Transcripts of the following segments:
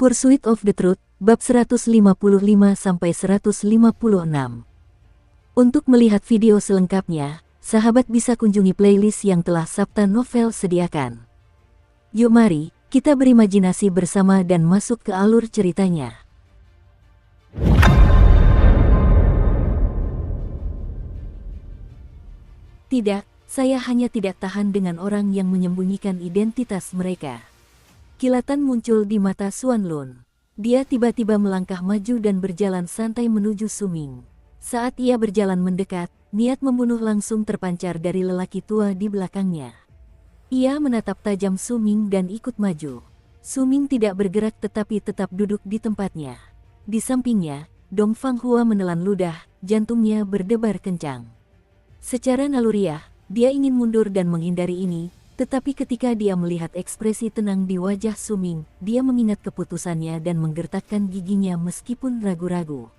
Pursuit of the Truth, bab 155-156. Untuk melihat video selengkapnya, sahabat bisa kunjungi playlist yang telah Sabta Novel sediakan. Yuk mari, kita berimajinasi bersama dan masuk ke alur ceritanya. Tidak, saya hanya tidak tahan dengan orang yang menyembunyikan identitas mereka. Kilatan muncul di mata Xuan Lun. Dia tiba-tiba melangkah maju dan berjalan santai menuju Su Ming. Saat ia berjalan mendekat, niat membunuh langsung terpancar dari lelaki tua di belakangnya. Ia menatap tajam Su Ming dan ikut maju. Su Ming tidak bergerak tetapi tetap duduk di tempatnya. Di sampingnya, Dong Fanghua menelan ludah, jantungnya berdebar kencang. Secara naluriah, dia ingin mundur dan menghindari ini. Tetapi ketika dia melihat ekspresi tenang di wajah Su Ming, dia mengingat keputusannya dan menggertakkan giginya meskipun ragu-ragu.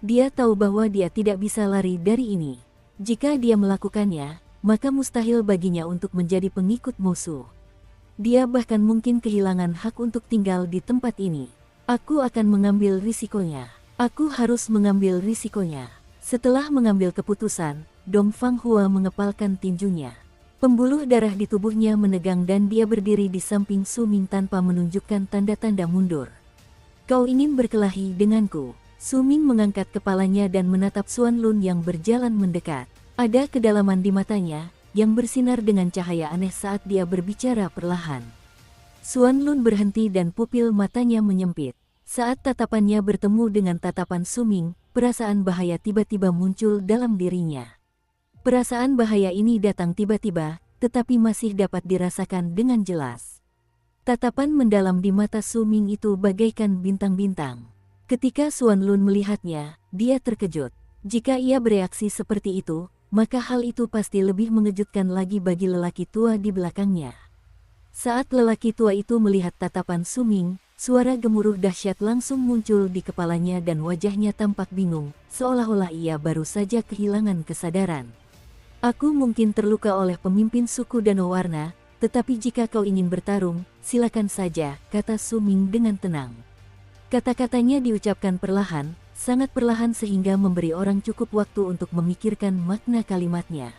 Dia tahu bahwa dia tidak bisa lari dari ini. Jika dia melakukannya, maka mustahil baginya untuk menjadi pengikut musuh. Dia bahkan mungkin kehilangan hak untuk tinggal di tempat ini. Aku akan mengambil risikonya. Aku harus mengambil risikonya. Setelah mengambil keputusan, Dong Fanghua mengepalkan tinjunya. Pembuluh darah di tubuhnya menegang dan dia berdiri di samping Su Ming tanpa menunjukkan tanda-tanda mundur. Kau ingin berkelahi denganku? Su Ming mengangkat kepalanya dan menatap Xuan Lun yang berjalan mendekat. Ada kedalaman di matanya, yang bersinar dengan cahaya aneh saat dia berbicara perlahan. Xuan Lun berhenti dan pupil matanya menyempit. Saat tatapannya bertemu dengan tatapan Su Ming, perasaan bahaya tiba-tiba muncul dalam dirinya. Perasaan bahaya ini datang tiba-tiba, tetapi masih dapat dirasakan dengan jelas. Tatapan mendalam di mata Su Ming itu bagaikan bintang-bintang. Ketika Xuan Lun melihatnya, dia terkejut. Jika ia bereaksi seperti itu, maka hal itu pasti lebih mengejutkan lagi bagi lelaki tua di belakangnya. Saat lelaki tua itu melihat tatapan Su Ming, suara gemuruh dahsyat langsung muncul di kepalanya dan wajahnya tampak bingung, seolah-olah ia baru saja kehilangan kesadaran. Aku mungkin terluka oleh pemimpin suku Danau Warna, tetapi jika kau ingin bertarung, silakan saja, kata Su Ming dengan tenang. Kata-katanya diucapkan perlahan, sangat perlahan sehingga memberi orang cukup waktu untuk memikirkan makna kalimatnya.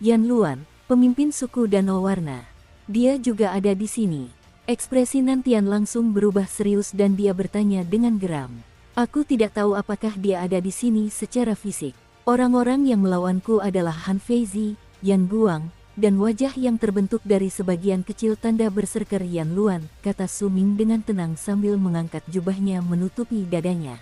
Yan Luan, pemimpin suku Danau Warna. Dia juga ada di sini. Ekspresi Nantian langsung berubah serius dan dia bertanya dengan geram. Aku tidak tahu apakah dia ada di sini secara fisik. Orang-orang yang melawanku adalah Han Feizi, Yan Guang, dan wajah yang terbentuk dari sebagian kecil tanda berserker Yan Luan, kata Su Ming dengan tenang sambil mengangkat jubahnya menutupi dadanya.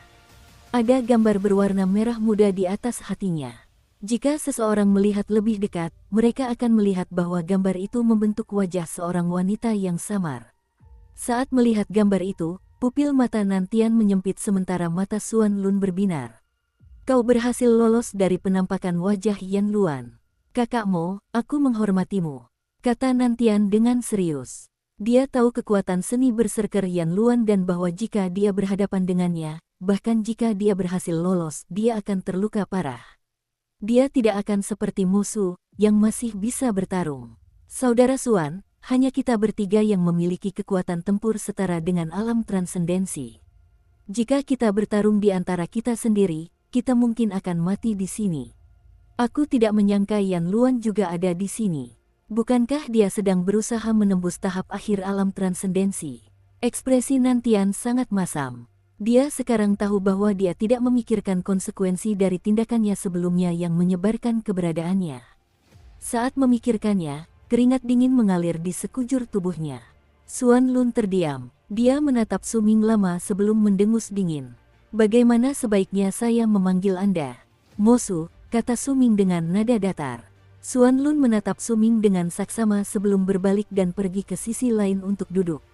Ada gambar berwarna merah muda di atas hatinya. Jika seseorang melihat lebih dekat, mereka akan melihat bahwa gambar itu membentuk wajah seorang wanita yang samar. Saat melihat gambar itu, pupil mata Nantian menyempit sementara mata Xuan Lun berbinar. Kau berhasil lolos dari penampakan wajah Yan Luan. Kakakmu, aku menghormatimu, kata Nantian dengan serius. Dia tahu kekuatan seni berserker Yan Luan dan bahwa jika dia berhadapan dengannya, bahkan jika dia berhasil lolos, dia akan terluka parah. Dia tidak akan seperti musuh, yang masih bisa bertarung. Saudara Xuan, hanya kita bertiga yang memiliki kekuatan tempur setara dengan alam transendensi. Jika kita bertarung di antara kita sendiri, kita mungkin akan mati di sini. Aku tidak menyangka Yan Luan juga ada di sini. Bukankah dia sedang berusaha menembus tahap akhir alam transendensi? Ekspresi Nantian sangat masam. Dia sekarang tahu bahwa dia tidak memikirkan konsekuensi dari tindakannya sebelumnya yang menyebarkan keberadaannya. Saat memikirkannya, keringat dingin mengalir di sekujur tubuhnya. Xuan Lun terdiam. Dia menatap Su Ming lama sebelum mendengus dingin. Bagaimana sebaiknya saya memanggil Anda? Mosu, kata Su Ming dengan nada datar. Xuan Lun menatap Su Ming dengan saksama sebelum berbalik dan pergi ke sisi lain untuk duduk.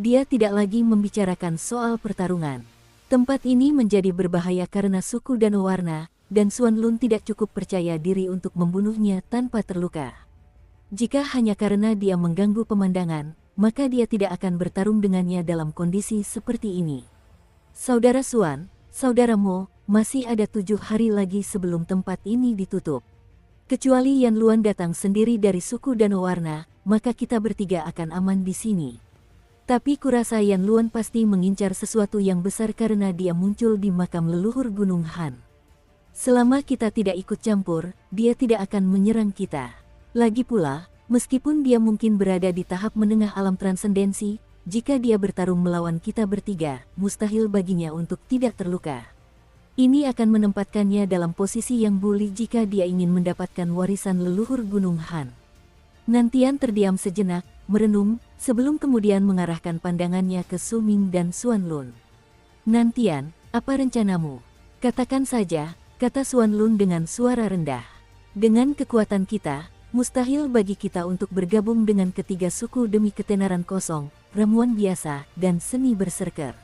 Dia tidak lagi membicarakan soal pertarungan. Tempat ini menjadi berbahaya karena suku Danau Warna, dan Xuan Lun tidak cukup percaya diri untuk membunuhnya tanpa terluka. Jika hanya karena dia mengganggu pemandangan, maka dia tidak akan bertarung dengannya dalam kondisi seperti ini. Saudara Xuan, saudaramu, masih ada 7 hari lagi sebelum tempat ini ditutup. Kecuali Yan Luan datang sendiri dari suku Danau Warna, maka kita bertiga akan aman di sini. Tapi kurasa Yan Luan pasti mengincar sesuatu yang besar karena dia muncul di makam leluhur Gunung Han. Selama kita tidak ikut campur, dia tidak akan menyerang kita. Lagi pula, meskipun dia mungkin berada di tahap menengah alam transendensi, jika dia bertarung melawan kita bertiga, mustahil baginya untuk tidak terluka. Ini akan menempatkannya dalam posisi yang bully jika dia ingin mendapatkan warisan leluhur Gunung Han. Nantian terdiam sejenak, merenung, sebelum kemudian mengarahkan pandangannya ke Su Ming dan Xuan Lun. Nantian, apa rencanamu? Katakan saja, kata Xuan Lun dengan suara rendah. Dengan kekuatan kita, mustahil bagi kita untuk bergabung dengan ketiga suku demi ketenaran kosong, ramuan biasa, dan seni berserker.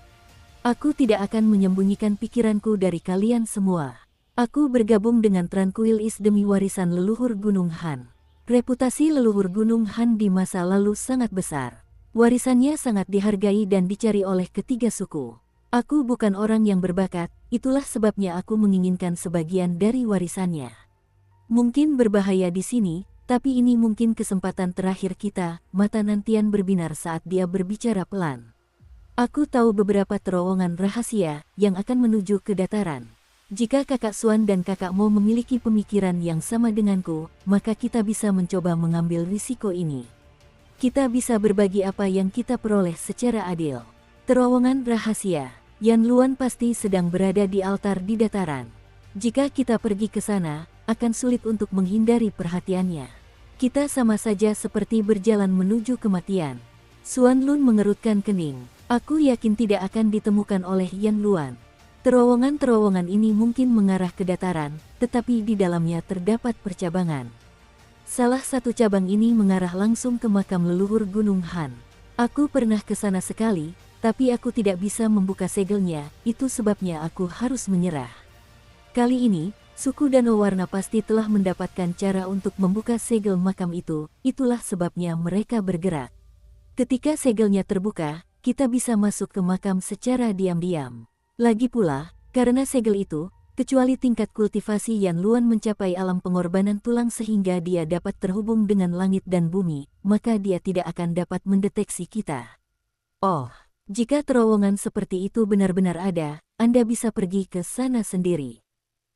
Aku tidak akan menyembunyikan pikiranku dari kalian semua. Aku bergabung dengan Tranquil East demi warisan leluhur Gunung Han. Reputasi leluhur Gunung Han di masa lalu sangat besar. Warisannya sangat dihargai dan dicari oleh ketiga suku. Aku bukan orang yang berbakat, itulah sebabnya aku menginginkan sebagian dari warisannya. Mungkin berbahaya di sini, tapi ini mungkin kesempatan terakhir kita. Mata Nantian berbinar saat dia berbicara pelan. Aku tahu beberapa terowongan rahasia yang akan menuju ke dataran. Jika kakak Xuan dan kakak Mo memiliki pemikiran yang sama denganku, maka kita bisa mencoba mengambil risiko ini. Kita bisa berbagi apa yang kita peroleh secara adil. Terowongan rahasia. Yan Luan pasti sedang berada di altar di dataran. Jika kita pergi ke sana, akan sulit untuk menghindari perhatiannya. Kita sama saja seperti berjalan menuju kematian. Xuan Lun mengerutkan kening. Aku yakin tidak akan ditemukan oleh Yan Luan. Terowongan-terowongan ini mungkin mengarah ke dataran, tetapi di dalamnya terdapat percabangan. Salah satu cabang ini mengarah langsung ke makam leluhur Gunung Han. Aku pernah ke sana sekali, tapi aku tidak bisa membuka segelnya, itu sebabnya aku harus menyerah. Kali ini, suku Danau Warna pasti telah mendapatkan cara untuk membuka segel makam itu, itulah sebabnya mereka bergerak. Ketika segelnya terbuka, kita bisa masuk ke makam secara diam-diam. Lagi pula, karena segel itu, kecuali tingkat kultivasi Yan Luan mencapai alam pengorbanan tulang sehingga dia dapat terhubung dengan langit dan bumi, maka dia tidak akan dapat mendeteksi kita. Oh, jika terowongan seperti itu benar-benar ada, Anda bisa pergi ke sana sendiri.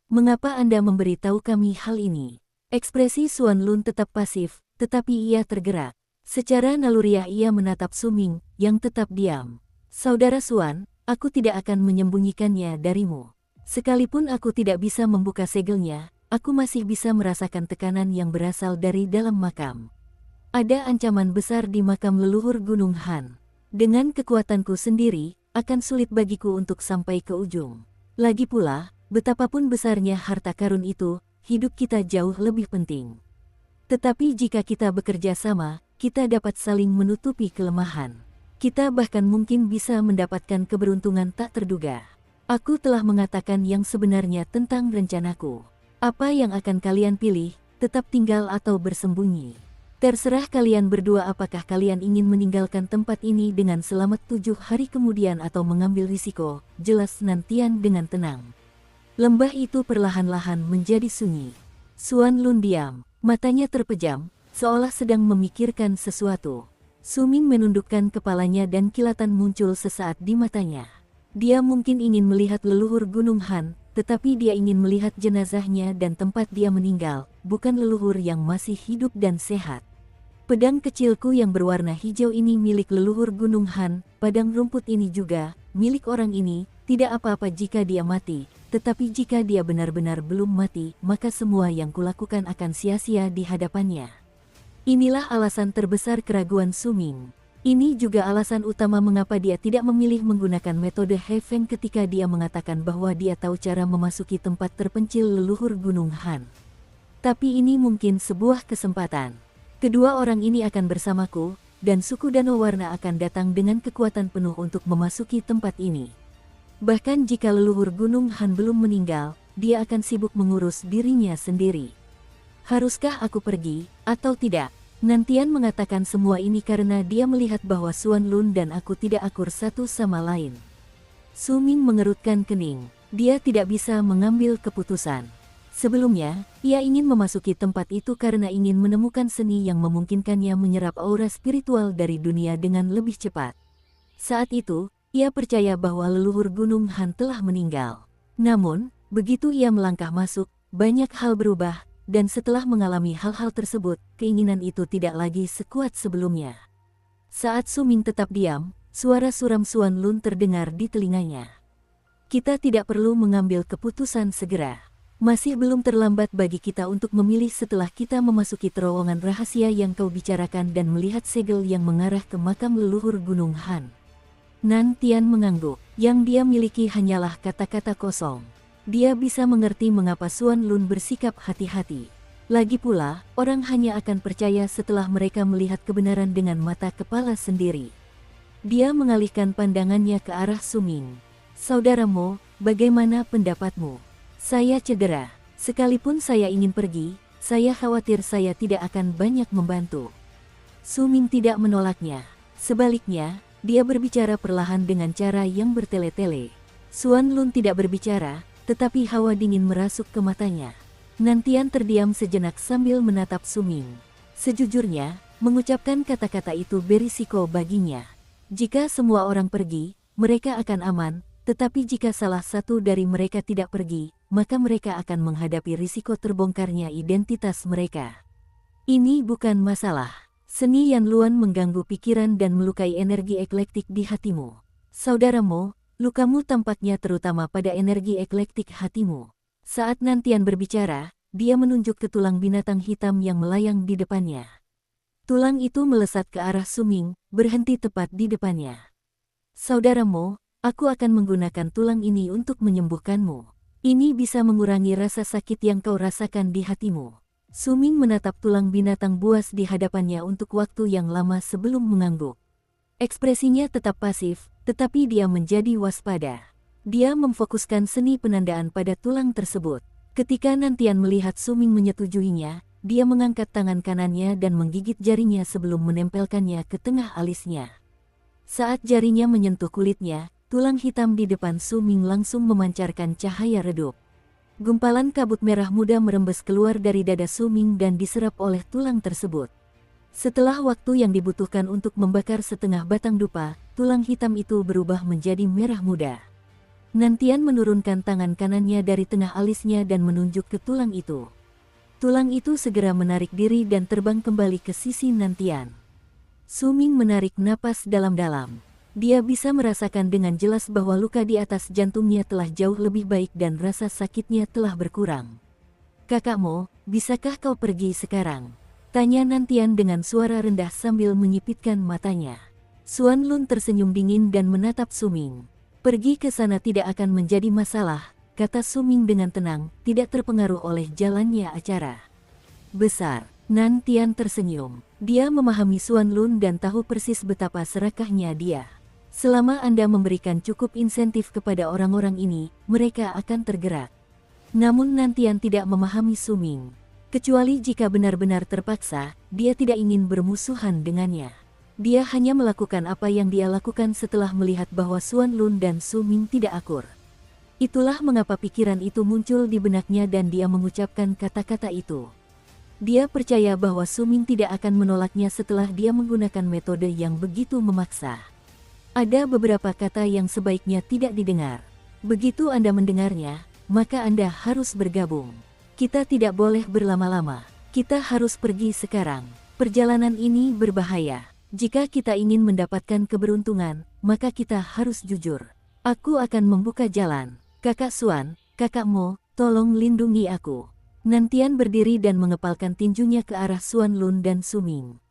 Mengapa Anda memberitahu kami hal ini? Ekspresi Xuan Lun tetap pasif, tetapi ia tergerak. Secara naluriah ia menatap Su Ming, yang tetap diam. Saudara Xuan, aku tidak akan menyembunyikannya darimu. Sekalipun aku tidak bisa membuka segelnya, aku masih bisa merasakan tekanan yang berasal dari dalam makam. Ada ancaman besar di makam leluhur Gunung Han. Dengan kekuatanku sendiri, akan sulit bagiku untuk sampai ke ujung. Lagi pula, betapapun besarnya harta karun itu, hidup kita jauh lebih penting. Tetapi jika kita bekerja sama, kita dapat saling menutupi kelemahan. Kita bahkan mungkin bisa mendapatkan keberuntungan tak terduga. Aku telah mengatakan yang sebenarnya tentang rencanaku. Apa yang akan kalian pilih, tetap tinggal atau bersembunyi? Terserah kalian berdua apakah kalian ingin meninggalkan tempat ini dengan selamat 7 hari kemudian atau mengambil risiko, jelas Nantian dengan tenang. Lembah itu perlahan-lahan menjadi sunyi. Xuan Lun diam, matanya terpejam, seolah sedang memikirkan sesuatu. Su Ming menundukkan kepalanya dan kilatan muncul sesaat di matanya. Dia mungkin ingin melihat leluhur Gunung Han, tetapi dia ingin melihat jenazahnya dan tempat dia meninggal, bukan leluhur yang masih hidup dan sehat. Pedang kecilku yang berwarna hijau ini milik leluhur Gunung Han, padang rumput ini juga, milik orang ini, tidak apa-apa jika dia mati, tetapi jika dia benar-benar belum mati, maka semua yang kulakukan akan sia-sia di hadapannya. Inilah alasan terbesar keraguan Su Ming. Ini juga alasan utama mengapa dia tidak memilih menggunakan metode He Feng ketika dia mengatakan bahwa dia tahu cara memasuki tempat terpencil leluhur Gunung Han. Tapi ini mungkin sebuah kesempatan. Kedua orang ini akan bersamaku, dan suku Danau Warna akan datang dengan kekuatan penuh untuk memasuki tempat ini. Bahkan jika leluhur Gunung Han belum meninggal, dia akan sibuk mengurus dirinya sendiri. Haruskah aku pergi, atau tidak? Nantian mengatakan semua ini karena dia melihat bahwa Xuan Lun dan aku tidak akur satu sama lain. Su Ming mengerutkan kening. Dia tidak bisa mengambil keputusan. Sebelumnya, ia ingin memasuki tempat itu karena ingin menemukan seni yang memungkinkannya menyerap aura spiritual dari dunia dengan lebih cepat. Saat itu, ia percaya bahwa leluhur Gunung Han telah meninggal. Namun, begitu ia melangkah masuk, banyak hal berubah, dan setelah mengalami hal-hal tersebut, keinginan itu tidak lagi sekuat sebelumnya. Saat Su Ming tetap diam, suara suram Suan Lun terdengar di telinganya. Kita tidak perlu mengambil keputusan segera. Masih belum terlambat bagi kita untuk memilih setelah kita memasuki terowongan rahasia yang kau bicarakan dan melihat segel yang mengarah ke makam leluhur Gunung Han. Nan Tian mengangguk. Yang dia miliki hanyalah kata-kata kosong. Dia bisa mengerti mengapa Suan Lun bersikap hati-hati. Lagi pula, orang hanya akan percaya setelah mereka melihat kebenaran dengan mata kepala sendiri. Dia mengalihkan pandangannya ke arah Su Ming. Saudara Mo, bagaimana pendapatmu? Saya cedera. Sekalipun saya ingin pergi, saya khawatir saya tidak akan banyak membantu. Su Ming tidak menolaknya. Sebaliknya, dia berbicara perlahan dengan cara yang bertele-tele. Suan Lun tidak berbicara, tetapi hawa dingin merasuk ke matanya. Nantian terdiam sejenak sambil menatap Su Ming. Sejujurnya, mengucapkan kata-kata itu berisiko baginya. Jika semua orang pergi, mereka akan aman, tetapi jika salah satu dari mereka tidak pergi, maka mereka akan menghadapi risiko terbongkarnya identitas mereka. Ini bukan masalah. Seni Yan Luan mengganggu pikiran dan melukai energi eklektik di hatimu. Saudara Mo, lukamu tampaknya terutama pada energi eklektik hatimu. Saat Nantian berbicara, dia menunjuk ke tulang binatang hitam yang melayang di depannya. Tulang itu melesat ke arah Su Ming, berhenti tepat di depannya. Saudara Mo, aku akan menggunakan tulang ini untuk menyembuhkanmu. Ini bisa mengurangi rasa sakit yang kau rasakan di hatimu. Su Ming menatap tulang binatang buas di hadapannya untuk waktu yang lama sebelum mengangguk. Ekspresinya tetap pasif, tetapi dia menjadi waspada. Dia memfokuskan seni penandaan pada tulang tersebut. Ketika Nantian melihat Su Ming menyetujuinya, dia mengangkat tangan kanannya dan menggigit jarinya sebelum menempelkannya ke tengah alisnya. Saat jarinya menyentuh kulitnya, tulang hitam di depan Su Ming langsung memancarkan cahaya redup. Gumpalan kabut merah muda merembes keluar dari dada Su Ming dan diserap oleh tulang tersebut. Setelah waktu yang dibutuhkan untuk membakar setengah batang dupa, tulang hitam itu berubah menjadi merah muda. Nantian menurunkan tangan kanannya dari tengah alisnya dan menunjuk ke tulang itu. Tulang itu segera menarik diri dan terbang kembali ke sisi Nantian. Su Ming menarik napas dalam-dalam. Dia bisa merasakan dengan jelas bahwa luka di atas jantungnya telah jauh lebih baik dan rasa sakitnya telah berkurang. Kakak Mo, bisakah kau pergi sekarang? Tanya Nantian dengan suara rendah sambil menyipitkan matanya. Suan Lun tersenyum dingin dan menatap Su Ming. Pergi ke sana tidak akan menjadi masalah, kata Su Ming dengan tenang, tidak terpengaruh oleh jalannya acara. Besar. Nantian tersenyum. Dia memahami Suan Lun dan tahu persis betapa serakahnya dia. Selama Anda memberikan cukup insentif kepada orang-orang ini, mereka akan tergerak. Namun Nantian tidak memahami Su Ming. Kecuali jika benar-benar terpaksa, dia tidak ingin bermusuhan dengannya. Dia hanya melakukan apa yang dia lakukan setelah melihat bahwa Suan Lun dan Su Ming tidak akur. Itulah mengapa pikiran itu muncul di benaknya dan dia mengucapkan kata-kata itu. Dia percaya bahwa Su Ming tidak akan menolaknya setelah dia menggunakan metode yang begitu memaksa. Ada beberapa kata yang sebaiknya tidak didengar. Begitu Anda mendengarnya, maka Anda harus bergabung. Kita tidak boleh berlama-lama. Kita harus pergi sekarang. Perjalanan ini berbahaya. Jika kita ingin mendapatkan keberuntungan, maka kita harus jujur. Aku akan membuka jalan. Kakak Suan, Kakak Mo, tolong lindungi aku. Nantian berdiri dan mengepalkan tinjunya ke arah Suan Lun dan Su Ming.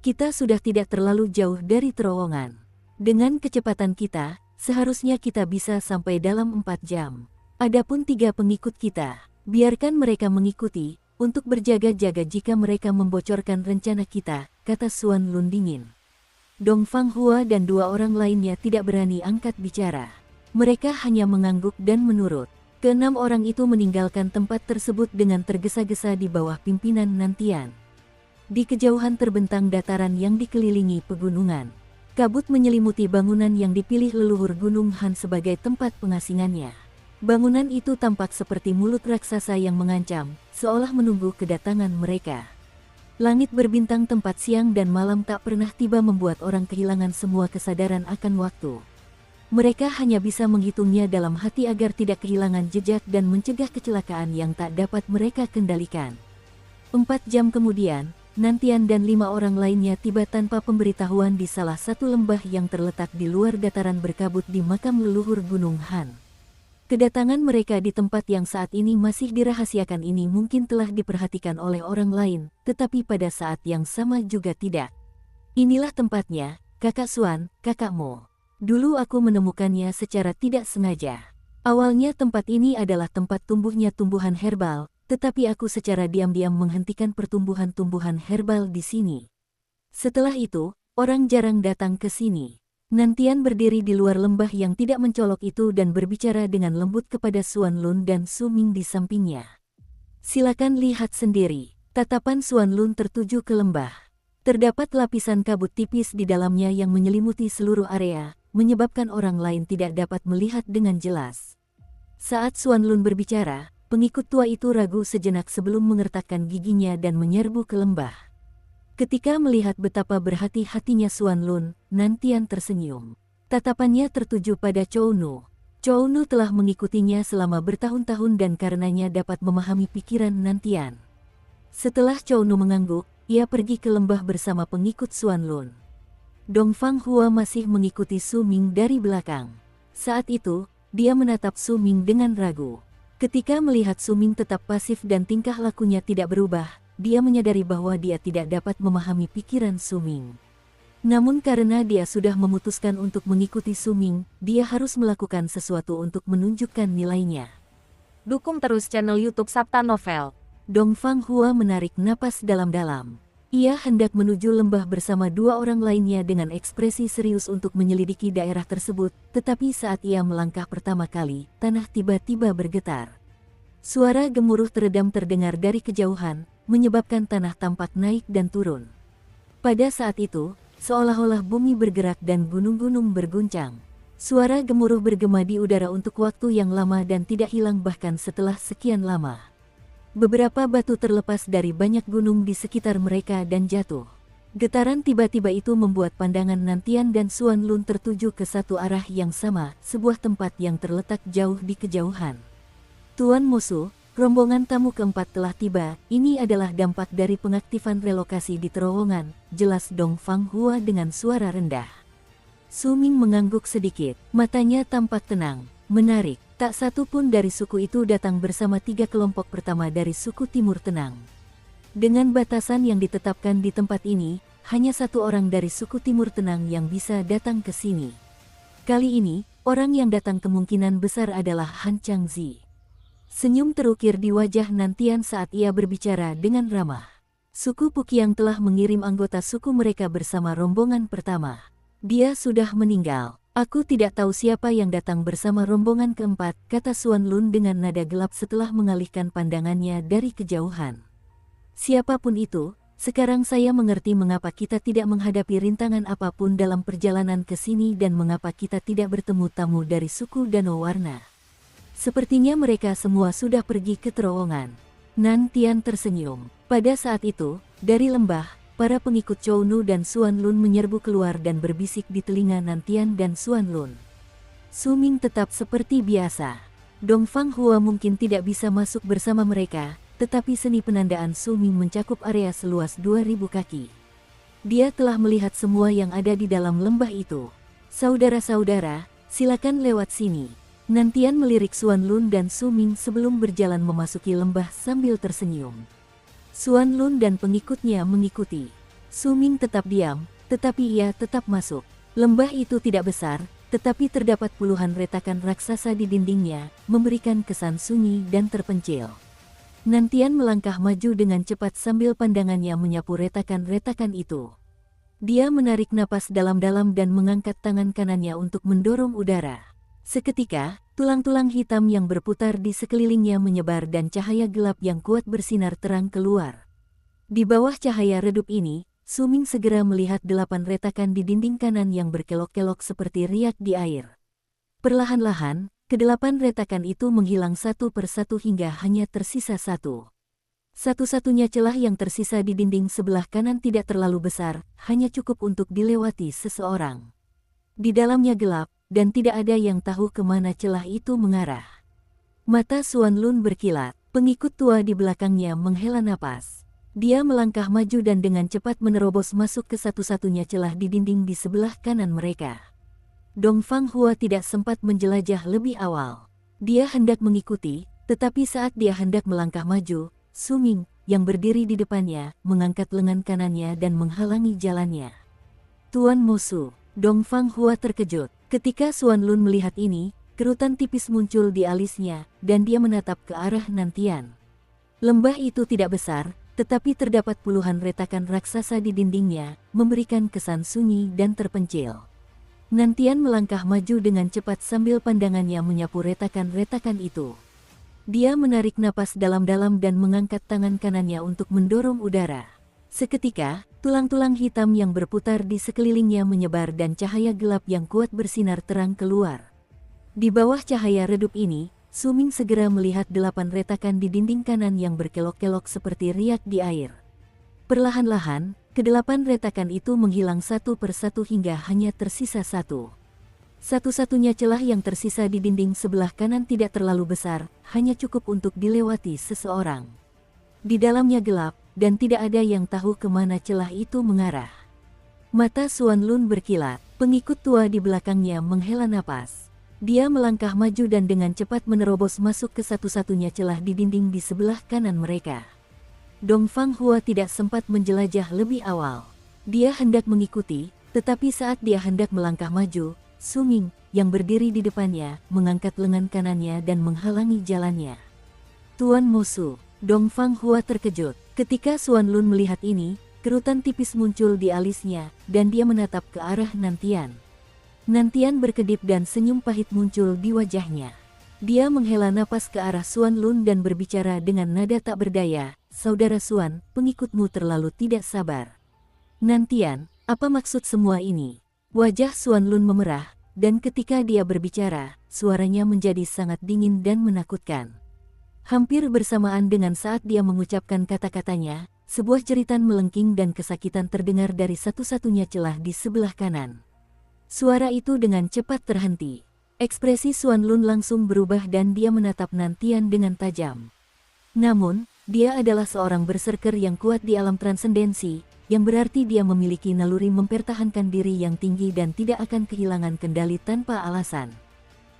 Kita sudah tidak terlalu jauh dari terowongan. Dengan kecepatan kita, seharusnya kita bisa sampai dalam 4 jam. Adapun 3 pengikut kita, biarkan mereka mengikuti, untuk berjaga-jaga jika mereka membocorkan rencana kita, kata Suan Lun dingin. Dong Fang Hua dan 2 orang lainnya tidak berani angkat bicara. Mereka hanya mengangguk dan menurut. Ke-6 orang itu meninggalkan tempat tersebut dengan tergesa-gesa di bawah pimpinan Nantian. Di kejauhan terbentang dataran yang dikelilingi pegunungan. Kabut menyelimuti bangunan yang dipilih leluhur Gunung Han sebagai tempat pengasingannya. Bangunan itu tampak seperti mulut raksasa yang mengancam, seolah menunggu kedatangan mereka. Langit berbintang, tempat siang dan malam tak pernah tiba membuat orang kehilangan semua kesadaran akan waktu. Mereka hanya bisa menghitungnya dalam hati agar tidak kehilangan jejak dan mencegah kecelakaan yang tak dapat mereka kendalikan. 4 jam kemudian, Nantian dan 5 orang lainnya tiba tanpa pemberitahuan di salah satu lembah yang terletak di luar dataran berkabut di makam leluhur Gunung Han. Kedatangan mereka di tempat yang saat ini masih dirahasiakan ini mungkin telah diperhatikan oleh orang lain, tetapi pada saat yang sama juga tidak. Inilah tempatnya, Kakak Suan, kakakmu. Dulu aku menemukannya secara tidak sengaja. Awalnya tempat ini adalah tempat tumbuhnya tumbuhan herbal, tetapi aku secara diam-diam menghentikan pertumbuhan-tumbuhan herbal di sini. Setelah itu, orang jarang datang ke sini. Nantian berdiri di luar lembah yang tidak mencolok itu dan berbicara dengan lembut kepada Suan Lun dan Su Ming di sampingnya. Silakan lihat sendiri. Tatapan Suan Lun tertuju ke lembah. Terdapat lapisan kabut tipis di dalamnya yang menyelimuti seluruh area, menyebabkan orang lain tidak dapat melihat dengan jelas. Saat Suan Lun berbicara, pengikut tua itu ragu sejenak sebelum mengertakkan giginya dan menyerbu ke lembah. Ketika melihat betapa berhati-hatinya Suan Lun, Nantian tersenyum. Tatapannya tertuju pada Chow Nu. Chow Nu telah mengikutinya selama bertahun-tahun dan karenanya dapat memahami pikiran Nantian. Setelah Chow Nu mengangguk, ia pergi ke lembah bersama pengikut Suan Lun. Dong Fang Hua masih mengikuti Su Ming dari belakang. Saat itu, dia menatap Su Ming dengan ragu. Ketika melihat Su Ming tetap pasif dan tingkah lakunya tidak berubah, dia menyadari bahwa dia tidak dapat memahami pikiran Su Ming. Namun karena dia sudah memutuskan untuk mengikuti Su Ming, dia harus melakukan sesuatu untuk menunjukkan nilainya. Dukung terus channel YouTube Sabta Novel. Dong Fang Hua menarik napas dalam-dalam. Ia hendak menuju lembah bersama 2 orang lainnya dengan ekspresi serius untuk menyelidiki daerah tersebut, tetapi saat ia melangkah pertama kali, tanah tiba-tiba bergetar. Suara gemuruh teredam terdengar dari kejauhan, menyebabkan tanah tampak naik dan turun. Pada saat itu, seolah-olah bumi bergerak dan gunung-gunung berguncang. Suara gemuruh bergema di udara untuk waktu yang lama dan tidak hilang bahkan setelah sekian lama. Beberapa batu terlepas dari banyak gunung di sekitar mereka dan jatuh. Getaran tiba-tiba itu membuat pandangan Nantian dan Suan Lun tertuju ke satu arah yang sama, sebuah tempat yang terletak jauh di kejauhan. Tuan Musu, rombongan tamu keempat telah tiba. Ini adalah dampak dari pengaktifan relokasi di terowongan, jelas Dong Fang Hua dengan suara rendah. Su Ming mengangguk sedikit, matanya tampak tenang, menarik. Tak satu pun dari suku itu datang bersama 3 kelompok pertama dari suku Timur Tenang. Dengan batasan yang ditetapkan di tempat ini, hanya 1 orang dari suku Timur Tenang yang bisa datang ke sini. Kali ini, orang yang datang kemungkinan besar adalah Han Changzi. Senyum terukir di wajah Nantian saat ia berbicara dengan ramah. Suku Pukiang telah mengirim anggota suku mereka bersama rombongan pertama. Dia sudah meninggal. Aku tidak tahu siapa yang datang bersama rombongan keempat, kata Suan Lun dengan nada gelap setelah mengalihkan pandangannya dari kejauhan. Siapapun itu, sekarang saya mengerti mengapa kita tidak menghadapi rintangan apapun dalam perjalanan ke sini dan mengapa kita tidak bertemu tamu dari suku Danau Warna. Sepertinya mereka semua sudah pergi ke terowongan. Nantian tersenyum. Pada saat itu, dari lembah, para pengikut Chow Nu dan Suan Lun menyerbu keluar dan berbisik di telinga Nantian dan Suan Lun. Su Ming tetap seperti biasa. Dong Fang Hua mungkin tidak bisa masuk bersama mereka, tetapi seni penandaan Su Ming mencakup area seluas 2000 kaki. Dia telah melihat semua yang ada di dalam lembah itu. Saudara-saudara, silakan lewat sini. Nantian melirik Suan Lun dan Su Ming sebelum berjalan memasuki lembah sambil tersenyum. Suan Lun dan pengikutnya mengikuti. Su Ming tetap diam, tetapi ia tetap masuk. Lembah itu tidak besar, tetapi terdapat puluhan retakan raksasa di dindingnya, memberikan kesan sunyi dan terpencil. Nantian melangkah maju dengan cepat sambil pandangannya menyapu retakan-retakan itu. Dia menarik napas dalam-dalam dan mengangkat tangan kanannya untuk mendorong udara. Seketika, tulang-tulang hitam yang berputar di sekelilingnya menyebar dan cahaya gelap yang kuat bersinar terang keluar. Di bawah cahaya redup ini, Su Ming segera melihat 8 retakan di dinding kanan yang berkelok-kelok seperti riak di air. Perlahan-lahan, ke-8 retakan itu menghilang satu persatu hingga hanya tersisa 1. Satu-satunya celah yang tersisa di dinding sebelah kanan tidak terlalu besar, hanya cukup untuk dilewati seseorang. Di dalamnya gelap, dan tidak ada yang tahu kemana celah itu mengarah. Mata Xuan Lun berkilat, pengikut tua di belakangnya menghela napas. Dia melangkah maju dan dengan cepat menerobos masuk ke satu-satunya celah di dinding di sebelah kanan mereka. Dong Fanghua tidak sempat menjelajah lebih awal. Dia hendak mengikuti, tetapi saat dia hendak melangkah maju, Su Ming, yang berdiri di depannya, mengangkat lengan kanannya dan menghalangi jalannya. Tuan Mosu, Dong Fanghua terkejut. Ketika Xuan Lun melihat ini, kerutan tipis muncul di alisnya, dan dia menatap ke arah Nantian. Lembah itu tidak besar, tetapi terdapat puluhan retakan raksasa di dindingnya, memberikan kesan sunyi dan terpencil. Nantian melangkah maju dengan cepat sambil pandangannya menyapu retakan-retakan itu. Dia menarik napas dalam-dalam dan mengangkat tangan kanannya untuk mendorong udara. Seketika, tulang-tulang hitam yang berputar di sekelilingnya menyebar dan cahaya gelap yang kuat bersinar terang keluar. Di bawah cahaya redup ini, Su Ming segera melihat 8 retakan di dinding kanan yang berkelok-kelok seperti riak di air. Perlahan-lahan, ke-8 retakan itu menghilang satu persatu hingga hanya tersisa satu. Satu-satunya celah yang tersisa di dinding sebelah kanan tidak terlalu besar, hanya cukup untuk dilewati seseorang. Di dalamnya gelap, dan tidak ada yang tahu kemana celah itu mengarah. Mata Xuan Lun berkilat, pengikut tua di belakangnya menghela napas. Dia melangkah maju dan dengan cepat menerobos masuk ke satu-satunya celah di dinding di sebelah kanan mereka. Dong Fanghua tidak sempat menjelajah lebih awal. Dia hendak mengikuti, tetapi saat dia hendak melangkah maju, Su Ming, yang berdiri di depannya, mengangkat lengan kanannya dan menghalangi jalannya. Tuan Mosu, Dong Fanghua terkejut. Ketika Xuan Lun melihat ini, kerutan tipis muncul di alisnya, dan dia menatap ke arah Nantian. Nantian berkedip dan senyum pahit muncul di wajahnya. Dia menghela napas ke arah Xuan Lun dan berbicara dengan nada tak berdaya, "Saudara Xuan, pengikutmu terlalu tidak sabar." "Nantian, apa maksud semua ini?" Wajah Xuan Lun memerah, dan ketika dia berbicara, suaranya menjadi sangat dingin dan menakutkan. Hampir bersamaan dengan saat dia mengucapkan kata-katanya, sebuah jeritan melengking dan kesakitan terdengar dari satu-satunya celah di sebelah kanan. Suara itu dengan cepat terhenti. Ekspresi Xuan Lun langsung berubah dan dia menatap Nantian dengan tajam. Namun, dia adalah seorang berserker yang kuat di alam transendensi, yang berarti dia memiliki naluri mempertahankan diri yang tinggi dan tidak akan kehilangan kendali tanpa alasan.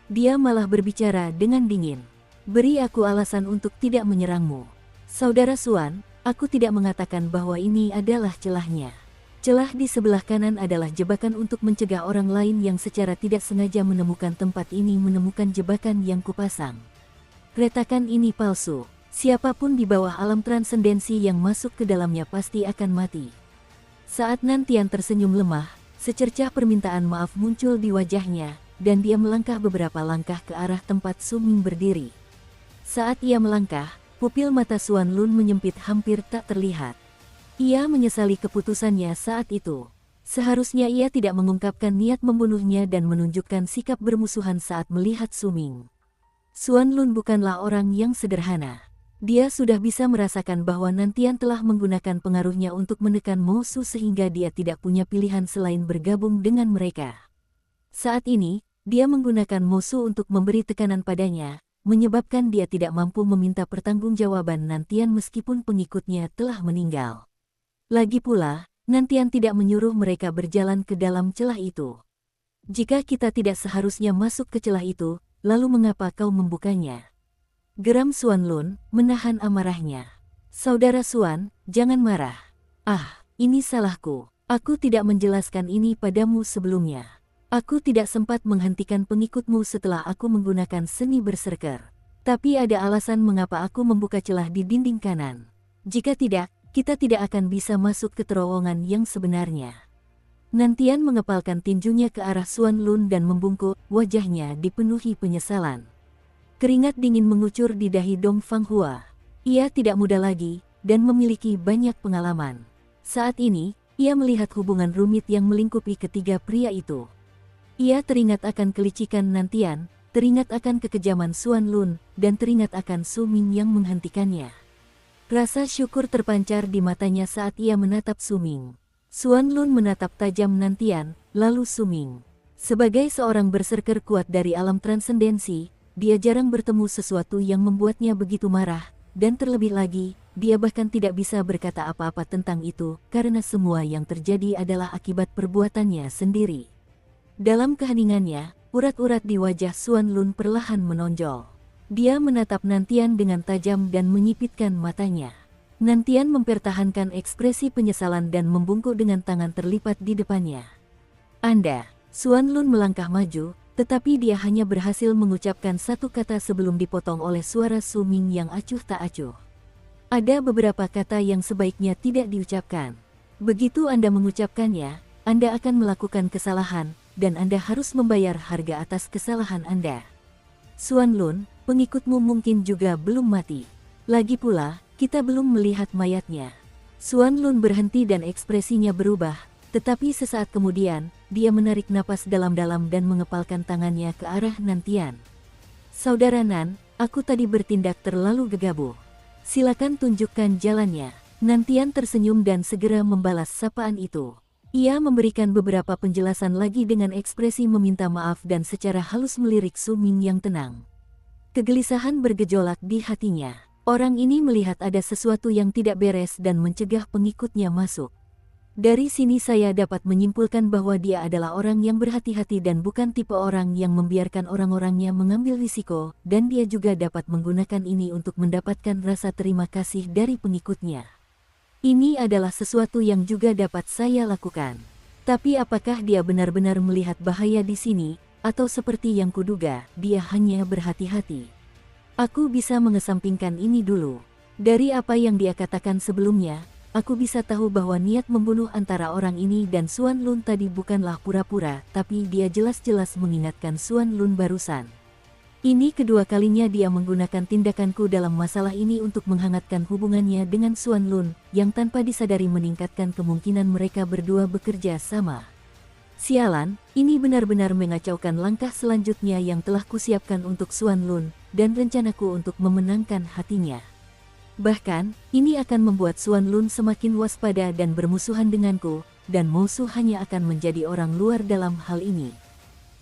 Dia malah berbicara dengan dingin. "Beri aku alasan untuk tidak menyerangmu. Saudara Xuan, aku tidak mengatakan bahwa ini adalah celahnya. Celah di sebelah kanan adalah jebakan untuk mencegah orang lain yang secara tidak sengaja menemukan tempat ini menemukan jebakan yang kupasang. Retakan ini palsu. Siapapun di bawah alam transendensi yang masuk ke dalamnya pasti akan mati." Saat Nantian tersenyum lemah, secercah permintaan maaf muncul di wajahnya, dan dia melangkah beberapa langkah ke arah tempat Su Ming berdiri. Saat ia melangkah, pupil mata Xuan Lun menyempit hampir tak terlihat. Ia menyesali keputusannya saat itu. Seharusnya ia tidak mengungkapkan niat membunuhnya dan menunjukkan sikap bermusuhan saat melihat Su Ming. Xuan Lun bukanlah orang yang sederhana. Dia sudah bisa merasakan bahwa Nantian telah menggunakan pengaruhnya untuk menekan Mosu sehingga dia tidak punya pilihan selain bergabung dengan mereka. Saat ini, dia menggunakan Mosu untuk memberi tekanan padanya, menyebabkan dia tidak mampu meminta pertanggungjawaban Nantian meskipun pengikutnya telah meninggal. Lagi pula, Nantian tidak menyuruh mereka berjalan ke dalam celah itu. "Jika kita tidak seharusnya masuk ke celah itu, lalu mengapa kau membukanya?" Geram Xuan Lun, menahan amarahnya. "Saudara Xuan, jangan marah. Ini salahku. Aku tidak menjelaskan ini padamu sebelumnya. Aku tidak sempat menghentikan pengikutmu setelah aku menggunakan seni berserker. Tapi ada alasan mengapa aku membuka celah di dinding kanan. Jika tidak, kita tidak akan bisa masuk ke terowongan yang sebenarnya." Nantian mengepalkan tinjunya ke arah Xuan Lun dan membungkuk, wajahnya dipenuhi penyesalan. Keringat dingin mengucur di dahi Dong Fanghua. Ia tidak muda lagi, dan memiliki banyak pengalaman. Saat ini, ia melihat hubungan rumit yang melingkupi ketiga pria itu. Ia teringat akan kelicikan Nantian, teringat akan kekejaman Xuan Lun, dan teringat akan Su Ming yang menghentikannya. Rasa syukur terpancar di matanya saat ia menatap Suming. Xuanlun menatap tajam Nantian, lalu Suming. Sebagai seorang berserker kuat dari alam transendensi, dia jarang bertemu sesuatu yang membuatnya begitu marah, dan terlebih lagi, dia bahkan tidak bisa berkata apa-apa tentang itu, karena semua yang terjadi adalah akibat perbuatannya sendiri. Dalam keheningannya, urat-urat di wajah Xuanlun perlahan menonjol. Dia menatap Nantian dengan tajam dan menyipitkan matanya. Nantian mempertahankan ekspresi penyesalan dan membungkuk dengan tangan terlipat di depannya. "Anda." Xuanlun melangkah maju, tetapi dia hanya berhasil mengucapkan satu kata sebelum dipotong oleh suara Suming yang acuh tak acuh. "Ada beberapa kata yang sebaiknya tidak diucapkan. Begitu Anda mengucapkannya, Anda akan melakukan kesalahan, dan Anda harus membayar harga atas kesalahan Anda. Xuanlun, pengikutmu mungkin juga belum mati. Lagi pula, kita belum melihat mayatnya." Xuanlun berhenti dan ekspresinya berubah, tetapi sesaat kemudian, dia menarik napas dalam-dalam dan mengepalkan tangannya ke arah Nantian. "Saudara Nan, aku tadi bertindak terlalu gegabah. Silakan tunjukkan jalannya." Nantian tersenyum dan segera membalas sapaan itu. Ia memberikan beberapa penjelasan lagi dengan ekspresi meminta maaf dan secara halus melirik Suming yang tenang. Kegelisahan bergejolak di hatinya. Orang ini melihat ada sesuatu yang tidak beres dan mencegah pengikutnya masuk. "Dari sini saya dapat menyimpulkan bahwa dia adalah orang yang berhati-hati dan bukan tipe orang yang membiarkan orang-orangnya mengambil risiko, dan dia juga dapat menggunakan ini untuk mendapatkan rasa terima kasih dari pengikutnya. Ini adalah sesuatu yang juga dapat saya lakukan. Tapi apakah dia benar-benar melihat bahaya di sini, atau seperti yang kuduga, dia hanya berhati-hati? Aku bisa mengesampingkan ini dulu. Dari apa yang dia katakan sebelumnya, aku bisa tahu bahwa niat membunuh antara orang ini dan Xuanlun tadi bukanlah pura-pura, tapi dia jelas-jelas mengingatkan Xuanlun barusan. Ini kedua kalinya dia menggunakan tindakanku dalam masalah ini untuk menghangatkan hubungannya dengan Xuanlun, yang tanpa disadari meningkatkan kemungkinan mereka berdua bekerja sama. Sialan, ini benar-benar mengacaukan langkah selanjutnya yang telah kusiapkan untuk Xuanlun, dan rencanaku untuk memenangkan hatinya. Bahkan, ini akan membuat Xuanlun semakin waspada dan bermusuhan denganku, dan musuh hanya akan menjadi orang luar dalam hal ini."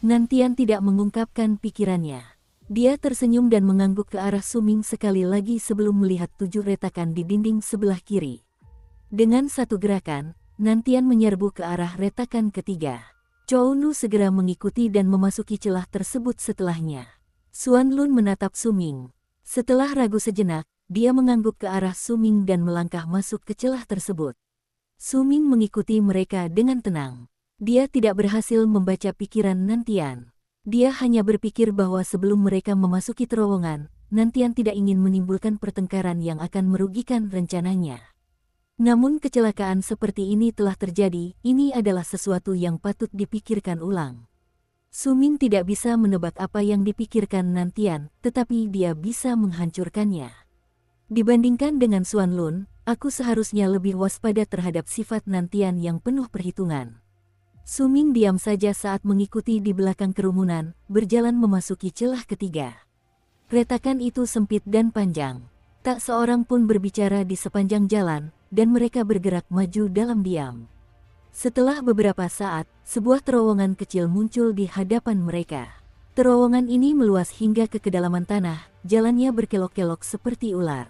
Nantian tidak mengungkapkan pikirannya. Dia tersenyum dan mengangguk ke arah Suming sekali lagi sebelum melihat 7 retakan di dinding sebelah kiri. Dengan satu gerakan, Nantian menyerbu ke arah retakan ketiga. Chounu segera mengikuti dan memasuki celah tersebut setelahnya. Xuanlun menatap Suming. Setelah ragu sejenak, dia mengangguk ke arah Suming dan melangkah masuk ke celah tersebut. Suming mengikuti mereka dengan tenang. Dia tidak berhasil membaca pikiran Nantian. Dia hanya berpikir bahwa sebelum mereka memasuki terowongan, Nantian tidak ingin menimbulkan pertengkaran yang akan merugikan rencananya. Namun kecelakaan seperti ini telah terjadi, ini adalah sesuatu yang patut dipikirkan ulang. Suming tidak bisa menebak apa yang dipikirkan Nantian, tetapi dia bisa menghancurkannya. Dibandingkan dengan Xuanlun, aku seharusnya lebih waspada terhadap sifat Nantian yang penuh perhitungan. Suming diam saja saat mengikuti di belakang kerumunan, berjalan memasuki celah ketiga. Retakan itu sempit dan panjang. Tak seorang pun berbicara di sepanjang jalan, dan mereka bergerak maju dalam diam. Setelah beberapa saat, sebuah terowongan kecil muncul di hadapan mereka. Terowongan ini meluas hingga ke kedalaman tanah, jalannya berkelok-kelok seperti ular.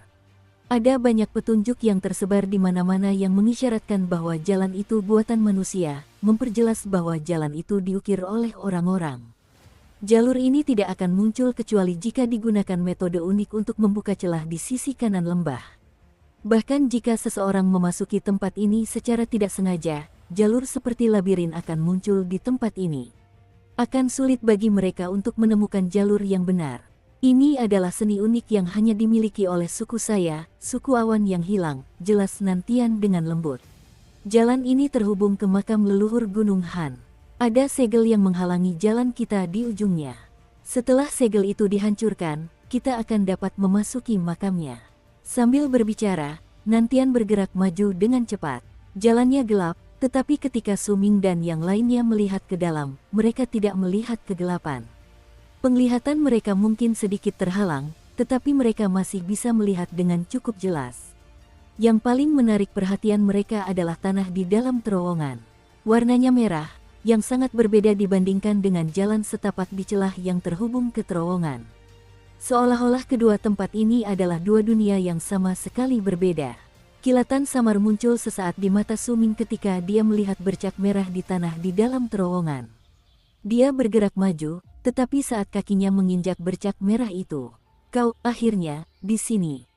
Ada banyak petunjuk yang tersebar di mana-mana yang mengisyaratkan bahwa jalan itu buatan manusia, memperjelas bahwa jalan itu diukir oleh orang-orang. Jalur ini tidak akan muncul kecuali jika digunakan metode unik untuk membuka celah di sisi kanan lembah. Bahkan jika seseorang memasuki tempat ini secara tidak sengaja, jalur seperti labirin akan muncul di tempat ini. Akan sulit bagi mereka untuk menemukan jalur yang benar. Ini adalah seni unik yang hanya dimiliki oleh suku saya, suku awan yang hilang, jelas Nantian dengan lembut. Jalan ini terhubung ke makam leluhur Gunung Han. Ada segel yang menghalangi jalan kita di ujungnya. Setelah segel itu dihancurkan, kita akan dapat memasuki makamnya. Sambil berbicara, Nantian bergerak maju dengan cepat. Jalannya gelap, tetapi ketika Suming dan yang lainnya melihat ke dalam, mereka tidak melihat kegelapan. Penglihatan mereka mungkin sedikit terhalang, tetapi mereka masih bisa melihat dengan cukup jelas. Yang paling menarik perhatian mereka adalah tanah di dalam terowongan. Warnanya merah, yang sangat berbeda dibandingkan dengan jalan setapak di celah yang terhubung ke terowongan. Seolah-olah kedua tempat ini adalah dua dunia yang sama sekali berbeda. Kilatan samar muncul sesaat di mata Suming ketika dia melihat bercak merah di tanah di dalam terowongan. Dia bergerak maju, tetapi saat kakinya menginjak bercak merah itu, "Kau akhirnya di sini."